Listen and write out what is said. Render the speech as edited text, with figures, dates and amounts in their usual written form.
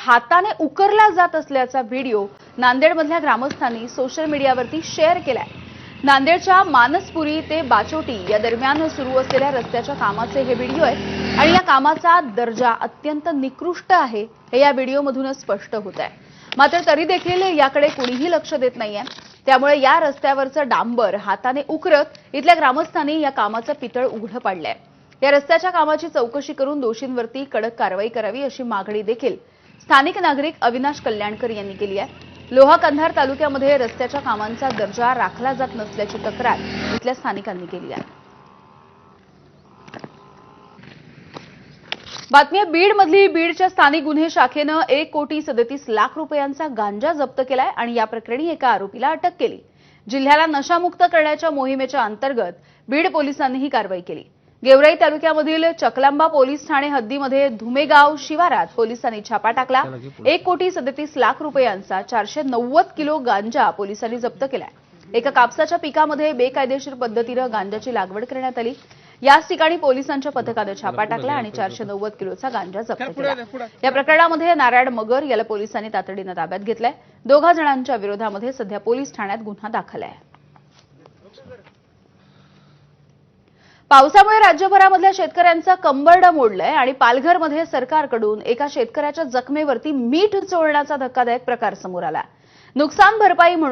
हाताने उकरला जात असल्याचा व्हिडिओ नांदेडमधल्या ग्रामस्थांनी सोशल मीडियावरती शेअर केलाय। नांदेडच्या मानसपुरी ते बाचोटी या दरम्यान सुरू असलेल्या रस्त्याच्या कामाचे हे व्हिडिओ आहेत आणि या कामाचा दर्जा अत्यंत निकृष्ट आहे हे या व्हिडिओमधूनच स्पष्ट होत आहे। मात्र तरी देखील याकडे कुणीही लक्ष देत नाहीये। त्यामुळे या रस्त्यावरचं डांबर हाताने उकरत इथल्या ग्रामस्थांनी या कामाचं पितळ उघडं पाडलंय। या रस्त्याच्या कामाची चौकशी करून दोषींवरती कडक कारवाई करावी अशी मागणी देखील स्थानिक नागरिक अविनाश कल्याणकर यांनी केली आहे। लोहा कंधार तालुक्यामध्ये रस्त्याच्या कामांचा दर्जा राखला जात नसल्याची तक्रार इथल्या स्थानिकांनी केली आहे। बातमी बीडमधली बीडच्या स्थानिक गुन्हे शाखेनं 1,37,00,000 रुपयांचा गांजा जप्त केलाय आणि या प्रकरणी एका आरोपीला अटक केली। जिल्ह्याला नशामुक्त करण्याच्या मोहिमेच्या अंतर्गत बीड पोलिसांनी ही कारवाई केली। गेवराई तालुक्यामधील चकलांबा पोलीस ठाणे हद्दीमध्ये धुमेगाव शिवारात पोलिसांनी छापा टाकला। 1,37,00,000 रुपयांचा 490 किलो गांजा पोलिसांनी जप्त केलाय। एका कापसाच्या पिकामध्ये बेकायदेशीर पद्धतीनं गांजाची लागवड करण्यात आली। याच ठिकाणी पोलिसांच्या पथकाने छापा टाकला आणि 490 किलोचा गांजा जप्त केला। या प्रकरणामध्ये नारायण मगर याला पोलिसांनी तातडीने ताब्यात घेतलंय। दोघा जणांच्या विरोधामध्ये सध्या पोलीस ठाण्यात गुन्हा दाखल आहे। पावसामुळे राज्यभरामधल्या शेतकऱ्यांचा कंबरडा मोडलाय आणि पालघरमध्ये सरकारकडून एका शेतकऱ्याच्या जखमेवरती मीठ चोळण्याचा धक्कादायक प्रकार समोर आला। नुकसान भरपाई